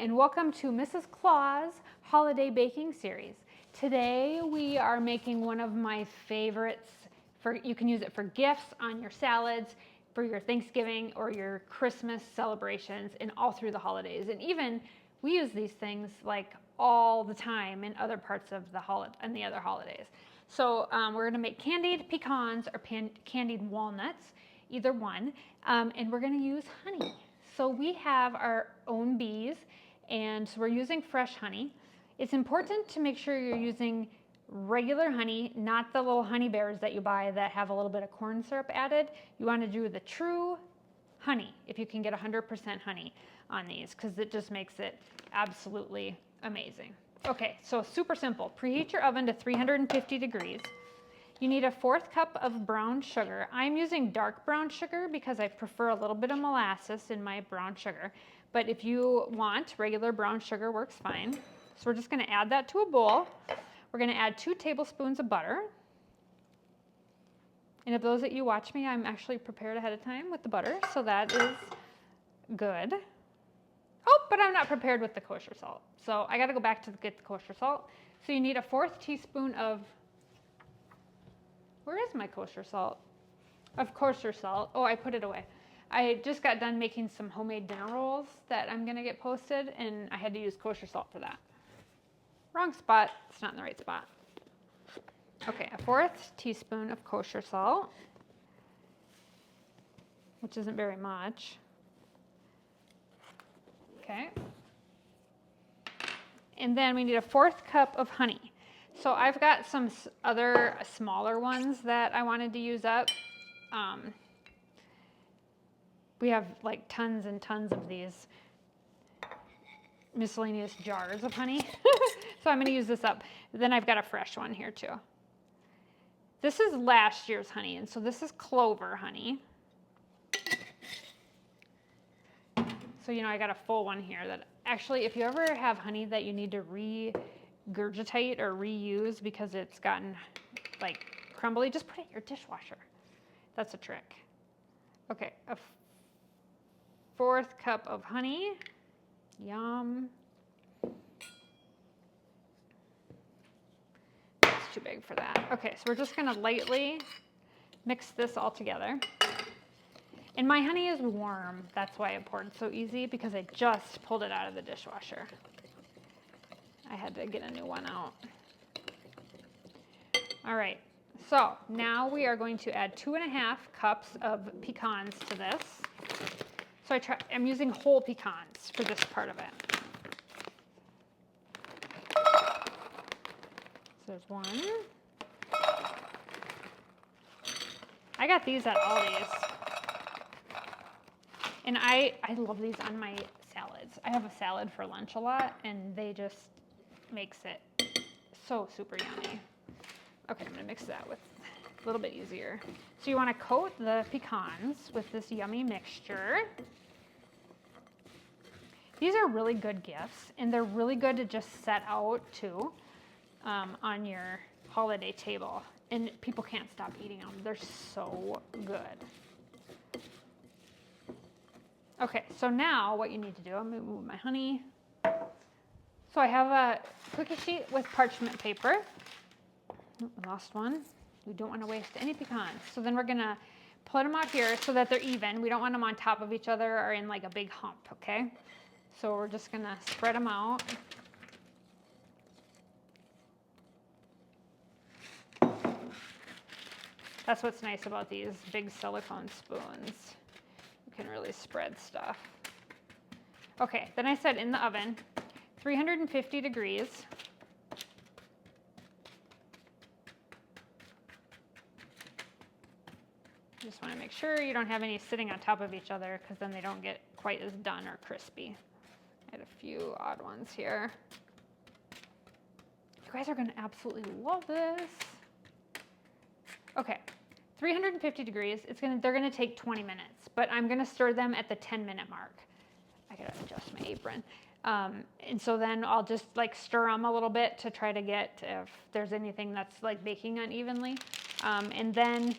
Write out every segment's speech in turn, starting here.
And welcome to Mrs. Claus Holiday Baking Series. Today we are making one of my favorites. You can use it for gifts, on your salads, for your Thanksgiving or your Christmas celebrations, and all through the holidays. And even we use these things like all the time in other parts of the other holidays. So we're going to make candied pecans or candied walnuts, either one, and we're going to use honey. So we have our own bees, and so we're using fresh honey. It's important to make sure you're using regular honey, not the little honey bears that you buy that have a little bit of corn syrup added. You want to do the true honey if you can get 100% honey on these, because it just makes it absolutely amazing. Okay, so super simple. Preheat your oven to 350 degrees. You need a 1/4 cup of brown sugar. I'm using dark brown sugar because I prefer a little bit of molasses in my brown sugar. But if you want, regular brown sugar works fine. So we're just going to add that to a bowl. We're going to add 2 tablespoons of butter. And if those that you watch me, I'm actually prepared ahead of time with the butter, so that is good. Oh, but I'm not prepared with the kosher salt. So I got to go back to get the kosher salt. So you need a 1/4 teaspoon of, where is my kosher salt? Of kosher salt. Oh, I put it away. I just got done making some homemade dinner rolls that I'm going to get posted, and I had to use kosher salt for that. Wrong spot. It's not in the right spot. Okay, a 1/4 teaspoon of kosher salt, which isn't very much. Okay. And then we need a 1/4 cup of honey. So I've got some other smaller ones that I wanted to use up. We have like tons and tons of these miscellaneous jars of honey. So I'm going to use this up. Then I've got a fresh one here too. This is last year's honey, and so this is clover honey. So, I got a full one here that actually, if you ever have honey that you need to regurgitate or reuse because it's gotten like crumbly, just put it in your dishwasher. That's a trick. Okay, a 1/4 cup of honey. Yum. That's too big for that. Okay, so we're just going to lightly mix this all together. And my honey is warm. That's why it poured so easy, because I just pulled it out of the dishwasher. I had to get a new one out. All right, so now we are going to add 2½ cups of pecans to this. So I'm using whole pecans for this part of it. So there's one. I got these at Aldi's. And I love these on my salads. I have a salad for lunch a lot, and they just makes it so super yummy. Okay, I'm gonna mix that with a little bit easier. So you wanna coat the pecans with this yummy mixture. These are really good gifts, and they're really good to just set out too on your holiday table. And people can't stop eating them. They're so good. Okay, so now what you need to do, I'm going to move my honey. So I have a cookie sheet with parchment paper. Oh, I lost one. We don't want to waste any pecans. So then we're going to put them out here so that they're even. We don't want them on top of each other or in like a big hump, okay? So we're just going to spread them out. That's what's nice about these big silicone spoons. Can really spread stuff. Okay, then I said in the oven, 350 degrees. Just want to make sure you don't have any sitting on top of each other, because then they don't get quite as done or crispy. I had a few odd ones here. You guys are going to absolutely love this. Okay. 350 degrees, they're gonna take 20 minutes, but I'm gonna stir them at the 10-minute mark. I gotta adjust my apron. And so then I'll just like stir them a little bit to try to get if there's anything that's like baking unevenly. And then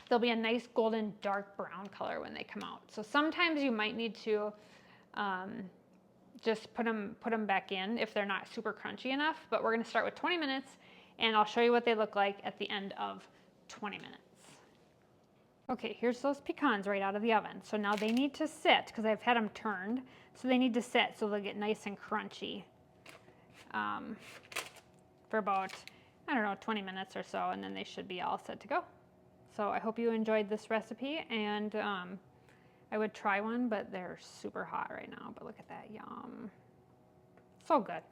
they'll be a nice golden dark brown color when they come out. So sometimes you might need to just put them back in if they're not super crunchy enough. But we're gonna start with 20 minutes and I'll show you what they look like at the end of 20 minutes. Okay, here's those pecans right out of the oven. So now they need to sit because I've had them turned. So they need to sit so they'll get nice and crunchy for about, I don't know, 20 minutes or so, and then they should be all set to go. So I hope you enjoyed this recipe, and I would try one, but they're super hot right now. But look at that, yum. So good.